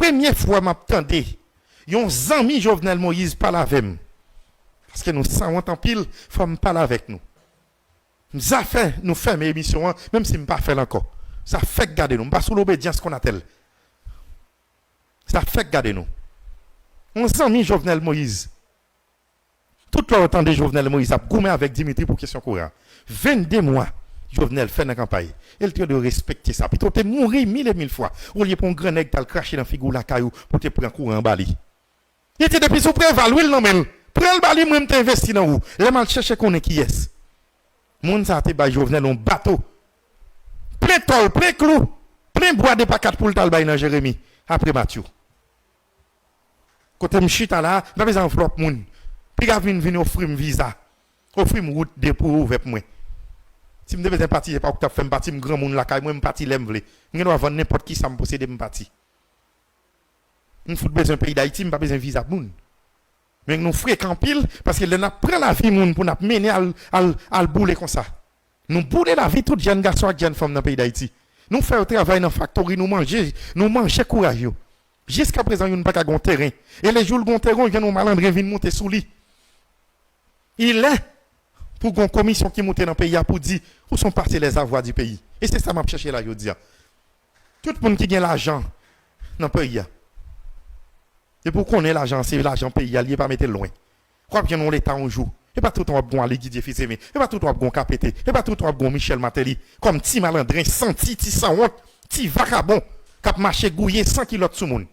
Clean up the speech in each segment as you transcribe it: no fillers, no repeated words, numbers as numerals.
première fois m'attendais, yon ami Jovenel Moïse parle avec moi. Parce que nous savons en pile, faut me parler avec nous. Nous faisons mes émissions, même si je ne pas fait encore. Ça fait garder nous. Pas sous l'obédience qu'on a-t-elle. Ça fait garder nous. On s'en mis Jovenel Moïse. Tout le temps de Jovenel Moïse a goumé avec Dimitri pour question courant. 22 mois, Jovenel fait dans la campagne. Il doit de respecter ça. Puis tu es mourir mille et mille fois. Au lieu pour un grand nègre, tu as craché dans la figure la caillou pour te prendre courant en Bali. Il était depuis sous prévalu, non mais. Prends le Bali, moi, je investi dans vous. Les mal chercher qu'on est qui est. Moun sa te bay Jovenel un bateau. Plein tol, plein clou, plein bois de paquet pour le talbay dans Jérémie. Après Mathieu. Quand je suis là, je vais enveloppe moun. Puis je viens offrir un visa. Offrir une route de pour ouvrir pour moi. Si je devais partir, je ne vais pas faire un parti, un grand monde là, moi, je parti l'envle. Je dois vendre n'importe qui ça me possède un parti. Je n'ai besoin d'un pays d'Haïti, je n'ai pas besoin de visa pour moun. Mais nous fréquentons pile parce que nous prenons la vie moun pour nous mener à bouler comme ça. Nous boulons la vie tout jeune garçon et jeune femme dans le pays d'Haïti. Nous faisons travail dans la factory, nous mangeons courageux. Jusqu'à présent, nous n'avons pas de terrain. Et les jours où nous terrain, nous malandrins viennent monter sous lui. Il est pour une commission qui monte dans le pays pour dire où sont partis les avoirs du pays. Et c'est ça que je cherche là, je dis. Tout le monde qui gagne l'argent dans le pays. Et pour qu'on ait l'argent, c'est l'argent pays, il n'est pas mettre loin. Quoi bien on l'État un jour. Et pas tout le temps bon aller guider fils aimé. Et pas tout le temps bon capété. Et pas tout le temps bon Michel Matéli. Comme petit malandrin, senti, sans honte, petit vagabond, qui marché gouillé 100 kilos de sous monde.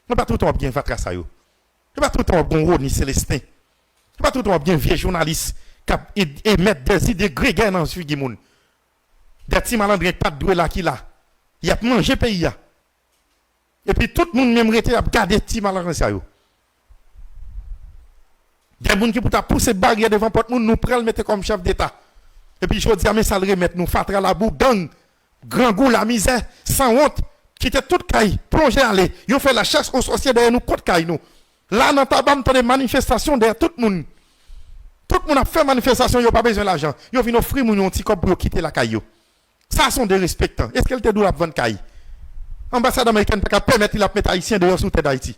Et pas tout le temps bien fatra ça yo. Et pas tout le temps bon Rodney Célestin. Et pas tout le temps bien vieux journaliste qui émettent des idées grégaires dans ce pays monde. Des petits malandrins pas de doué là qui là. Il a mangé pays. Et puis tout le monde même rete à garder petit malin ça yo. Des gens qui pour ta pousser barrière devant porte monde nous prend le mettre comme chef d'état. Et puis je dis mais ça le remettre nous fatra la boue gang grand goût la misère sans honte qui était toute caille plongé aller. Ils ont fait la chasse aux sorciers derrière nous contre caille nous. Là dans tabam des manifestations derrière tout le monde. Tout le monde a fait manifestation, ils n'ont pas besoin d'argent. Ils ont venu offrir un petit cop pour quitter la caille. Ça sont des respectants. Est-ce qu'elle te doit la vendre caille? L'ambassade américaine ne peut pas permettre de mettre Haïtien dehors sous terre d'Haïti.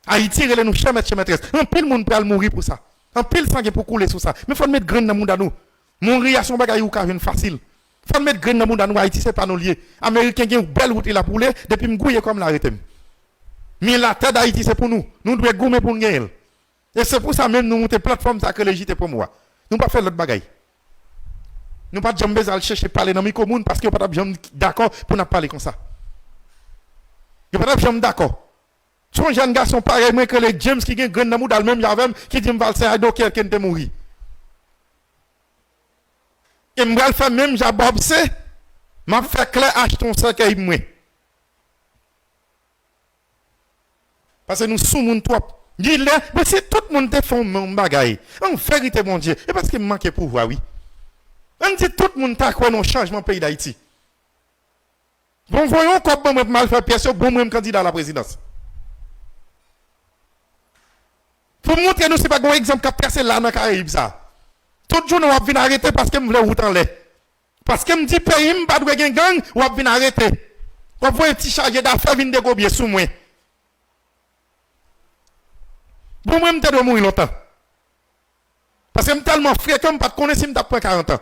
Haïti, il nous chez maîtresse. Un pile monde peut mourir pour ça. Un pile sang pour couler sur ça. Mais il faut mettre grain dans le monde à nous. Mourir à son bagage ou carrément facile. Il faut mettre grain dans le monde à nous. Haïti, ce n'est pas nos liés. Américains qui ont une belle route il a poulé depuis m'gouiller comme l'arrêté. Mais la terre d'Haïti, c'est pour nous. Nous devons gommer pour nous gagner. Et c'est pour ça même nous montons plateforme ça que légité pour moi. Nous ne pas faire l'autre bagaille. Nous ne pas jamais aller chercher parler dans mes communes parce que nous ne pas jamais d'accord pour nous parler comme ça. Nous ne pas jamais d'accord. Son jeune garçon pareil moins que les James qui gagne grand d'amour dans le même javem qui dit me va le faire donc quelqu'un de mourir. Et me va le faire même Jabob c'est m'a fait clair acheter ton cercueil moi. Parce que nous sommes trop. Dit là, mais si tout le monde te fait mon bagaille, en vérité, mon Dieu, et parce qu'il me manque pouvoir, oui. On dit tout le monde t'a quoi dans le changement pays d'Haïti. Bon, voyons comment bon mal faire pièce, bon même candidat à la présidence. Pour montrer nous, c'est pas un exemple qui a passé là dans la Caraïbe, ça. Tout jour, nous va venir arrêter parce que je voulais route en l'air. Parce que je me dis, pays, je ne pas de gang, on va venir arrêter. On voit un petit chargé d'affaires venir de gobier sous moi. Bon, moi, je dois mourir longtemps. Parce que je suis tellement fréquent, je ne pas connaître si je suis 40 ans.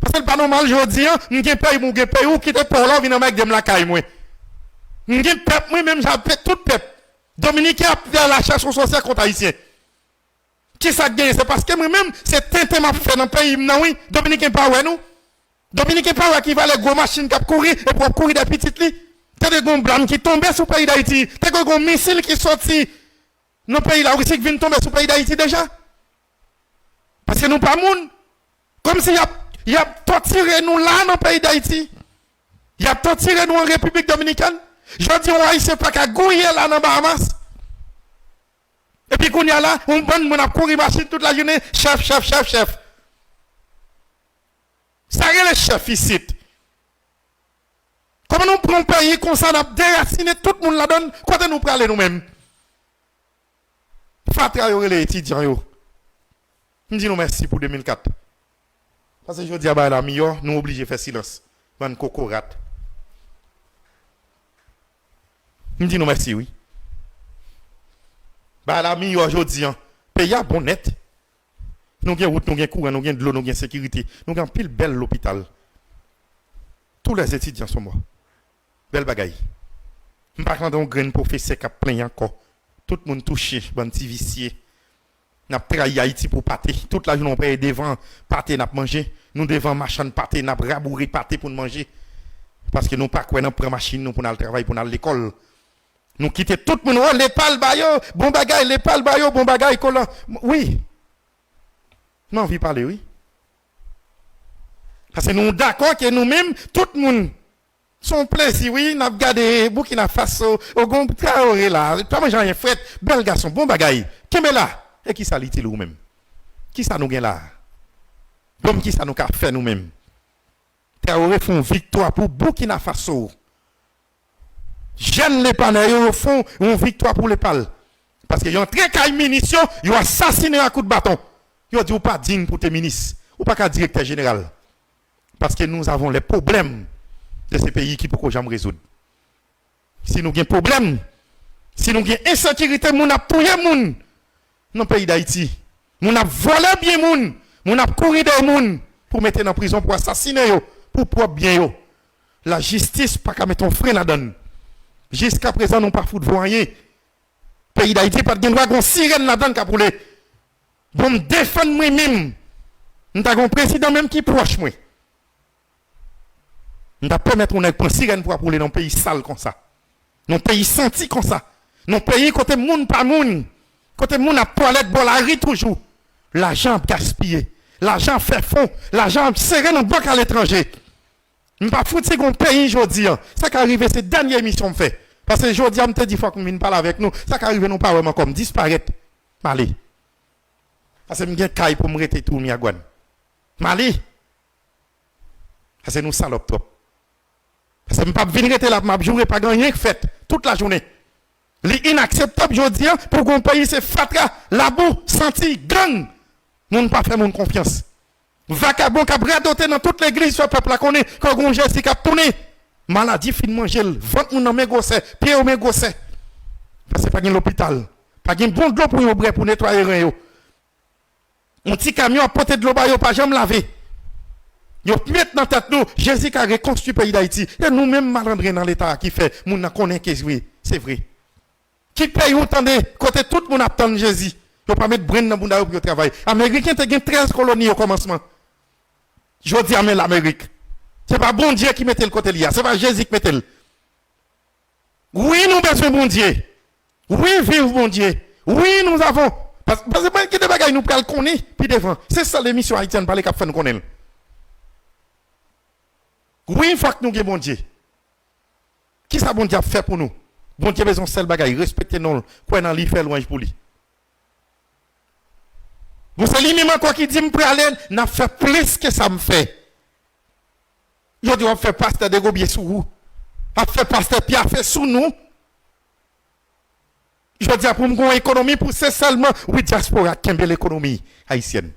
Parce que c'est pas normal, je dis, je suis pays, ou qui est pour là, je avec la caille, moi. Je suis peuple, moi-même, j'appelle tout peuple. Dominique a fait la chasse aux sorciers contre Haïtiens. Qui ça gagne? C'est parce que moi-même, c'est teinté m'a fait dans le pays, non, oui. Dominique n'est pas ouais, nous. Dominique n'est pas ouais qui va les gros machines qui courir et pour courir des petites lits. T'as des gros blancs qui tombent sur le pays d'Haïti. T'as des gros missiles qui sortent dans le pays là, où c'est qui viennent tomber sur le pays d'Haïti déjà. Parce que nous pas moun. Comme s'il y a torturé nous là dans le pays d'Haïti. Il y a torturé nous en République Dominicaine. Je dis, ouais, c'est pas qu'à gouiller là dans Bahamas. Et puis qu'on y a là, on a couru machine toute la journée, chef. Ça est le chef ici. Comment nous prenons un pays comme ça, on a déraciné tout le monde la donne, quand nous prenons nous-mêmes. Fatra les étudiants. Je dis nous merci pour 2004. Parce que je dis à la meilleure, nous obligés de faire silence. Man cocorat. Me dit non merci oui. Bah l'ami aujourd'hui pays a bon net. Nous avons route, nous avons courant, nous avons de l'eau, nous avons sécurité. Nous avons pile belle l'hôpital. Tous les étudiants sont morts. Belle bagaille. Je ne parle pas d'un grand professeur qui a plein encore. Tout le monde touché, bon petit vicié. Nous avons trahi Haïti pour pâté. Toute la journée, on paye devant pâté, nous avons mangé. Nous devant machin pâté, nous avons rabouré pâté pour manger. Parce que nous pas quoi, nous prenons machine nous pour aller travailler, pour aller à l'école. Nous quittons tout le monde. Oh, les pales bayo, bon bagaille, les pales bayo, bon bagaille, collant. Oui. Non, envie de parler, oui. Parce que nous d'accord que nous-mêmes, tout le monde, son plaisir, oui, nous avons gardé Burkina Faso, au Gon Traoré là, pas manger rien fait, bel garçon, bon bagaille. Qui est là? Et qui ça l'utilise nous-mêmes? Qui ça nous gagne là? Comme qui ça nous a fait nous-mêmes? Traoré font victoire pour Burkina Faso. Jeunes les panneaux font une victoire pour les pales. Parce qu'ils ont très caille munitions, ils ont assassiné à coup de bâton. Ils ont dit ou pas digne pour tes ministres, ou pas qu'un directeur général. Parce que nous avons les problèmes de ces pays qui ne peuvent jamais résoudre. Si nous avons des problèmes, si nous avons insécurité, nous avons tué les gens dans le pays d'Haïti. Nous avons volé bien les gens, nous avons couru des gens pour mettre en prison, pour assassiner, pour propre bien. La justice, pas qu'à mettre un frein là-dedans. Jusqu'à présent, nous pas foutu de rien. Le pays d'Haïti, pas de droit de sirène là-dedans qui a pour les. Bon, me défendre moi-même. Nous avons un président même qui est proche moi. Nous avons permettre qu'on ait une sirène pour aller dans un pays sale comme ça. Dans un pays senti comme ça. Dans un pays côté monde pas monde. Côté monde à toilette, bon, la rue toujours. L'argent gaspillé. L'argent fait fond. L'argent serré dans la banque à l'étranger. Je ne pas foutre c'est qu'on pays aujourd'hui. Ça qui arrive, c'est la dernière émission que je fais. Parce que aujourd'hui, je me dis fois qu'on ne parle avec nous. Ça qui arrive, nous pas vraiment comme disparaître. Malé. Parce que je suis caille pour me rester tout Miagouane. Malé. Parce que nous salopes trop. Parce que je ne peux pas venir rester là, je ne pas gagner fait toute la journée. C'est inacceptable aujourd'hui pour qu'on pays c'est fatra, labou, senti, gang. Nous ne pas faire mon confiance. Vacabon qui a bradoté dans toute l'église, ce peuple là qu'on est, quand on gère, c'est qui a tourné. Maladie, fin de manger, ventre mon mes gossets, pied au mes gossets. Parce que pas de l'hôpital. Pas de bon de l'eau pour nettoyer rien. Un petit camion à porter de l'eau, pas jamais laver. Yo mettent dans tête nous, Jésus a reconstruit le pays d'Haïti. Et nous-mêmes malandrés dans l'état qui fait, nous ne connaissons que oui, c'est vrai. Qui paye autant de côté tout le monde attend Jésus. Yo pas mettre brain dans bunda pour travailler. Américain te gagne 13 colonies au commencement. Je dis à l'Amérique. C'est pas bon Dieu qui mettait le côté là, c'est pas Jésus qui mettait le. Oui, nous besoin bon Dieu. Oui, vive bon Dieu. Oui, nous avons parce que des bagages nous pral connaître puis devant. C'est ça l'émission haïtienne parler qu'a fait nous connaître. Oui, il faut que nous ayons bon Dieu. Qui ça bon Dieu a fait pour nous? Bon Dieu a besoin de seul bagaille, respectez nous, quoi dans lui faire louange pour lui. Vous savez lui-même quoi qui dit me pour aller, n'a fait plus que ça me fait. Je dis on fait pasteur de gobier sous vous. A fait pasteur puis a fait sous nous. Je dis pour me gagner économie pour c'est seulement oui diaspora qui aime l'économie haïtienne.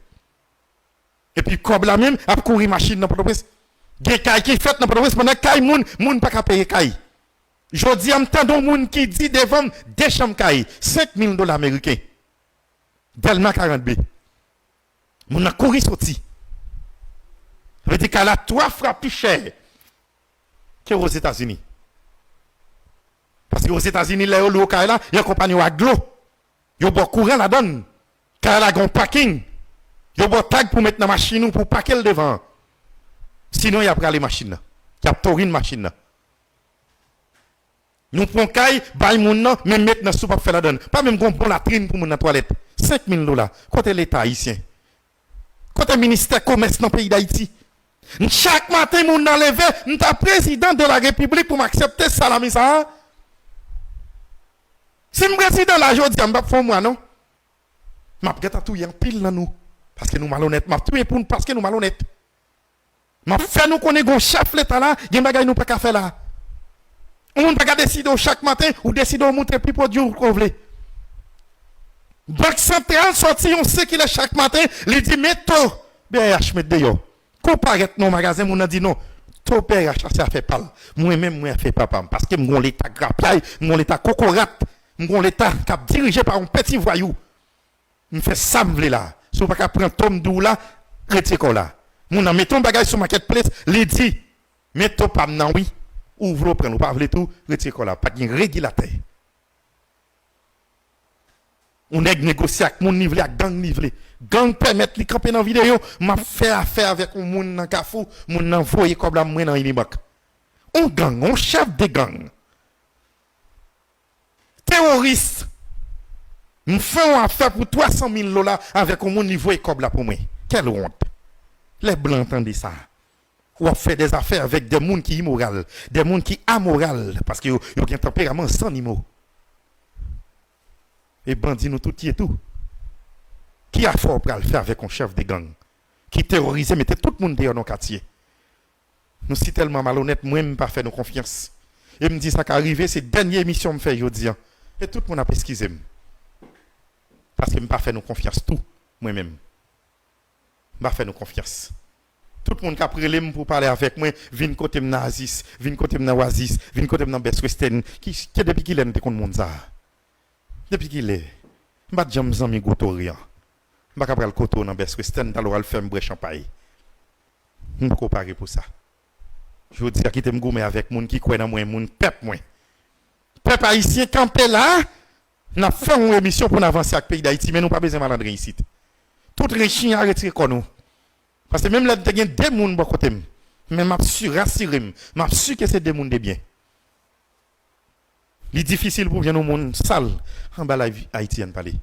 Et puis comme la même a courir machine dans province. Gen kay qui fait dans province pendant kay moun pas ka payer kay. Jodi am tando moun qui dit devant des chambres kay $5,000 américains. Delma 40B. Moun a couru sorti. Ça veut dire qu'elle a 3 fois plus cher qu'aux États-Unis. Parce qu'aux États-Unis, là, il y a une compagnie à glo. Il y a un courant la donne. Car elle a un parking. Il y a un tag pour mettre dans la machine pour paquer le devant. Sinon, il y a pas les machines. Il y a pas une machine. Nous prenons caille, bail moun nan, même mettre dans soupe faire la donne. Pas même bon latrine pour mon la toilette. $5,000. Côté l'État haïtien. Côté ministère commerce dans le pays d'Haïti. Chaque matin, moun nan levé, m'ta président de la République pour m'accepter salami ça. Si me président la jodi, m'pa font moi non. M'a gata tout y en pile dans nous parce que nous malhonnêtes, m'a tué pour parce que nous malhonnêtes. M'a fait nous connaît gon chef l'état là, gen bagay nous pas ka faire là. On pas décider chaque matin ou décider de monter plus pour Dieu qu'on veut. Banque centrale sorti, on sait qu'il est chaque matin, il dit mettez BH met d'ailleurs. Comparaître nos magasins, on a dit non. Ton père a chassé à faire pal. Moi-même, moi, fait papa. Parce que mon l'état grapiaille, mon l'état cocorate, mon l'état qui dirigé par un petit voyou. Je fais ça, me là. Si vous ne pouvez pas prendre Tom Dou là, retirez là. Mon ami, mettons bagage sur marketplace, les dit, mettons pas maintenant, oui. Ouvre, prendre, pas tout, retirez là. Pas de régulateur. On est négocié avec mon nivelé, avec gang nivelé. Gang permet de camper dans la vidéo, m'a fait affaire avec un monde dans Kafou, mon envoyé comme la moi dans Inibak. On gang, on chef de gang. Terroriste. Nous faisons affaire pour 300 000 $ avec un monde niveau comme là pour moi. Quelle honte. Les blancs entendent ça. On fait des affaires avec des gens qui sont immoraux, des gens qui sont amoral parce qu'ils ont un tempérament sans niveau. Et bandit nous tout et tout. Qui a fort pour le faire avec un chef de gang qui terrorisait, mettait tout le monde dans nos quartiers. Nous sommes tellement malhonnêtes, moi-même pas fait nos confiance. Et me dit ça qu'arrivé, c'est la dernière émission que je fais aujourd'hui. Et tout le monde a pesquisé. Parce que je pas fait nos confiance tout, moi-même. Je pas fait nos confiance. Tout le monde qui a pris les pour parler avec moi, vient côté de Nazis, vient côté de Oasis, vient côté de Best Western, qui depuis qu'il est contre le monde ça. Depuis qu'il est, je ne vais pas jamais goûter rien. Je ne vais pas le coteau dans Best Western, alors le faire un champagne. Je ne vais pas comparer pour ça. Je veux dire, qui t'aime gommer avec les gens qui croient dans moi, mon peuple, moi. Peuple haïtien campé là, nous avons fait une émission pour avancer avec le pays d'Haïti, mais nous n'avons pas besoin de malandrer ici. Tout les chiens à retirer comme nous. Parce que même là, il y a des gens qui côté. Mais je suis rassuré, je suis sûr que c'est des gens de bien. Il est difficile pour bien au monde sale en bas la vie haïtienne parler.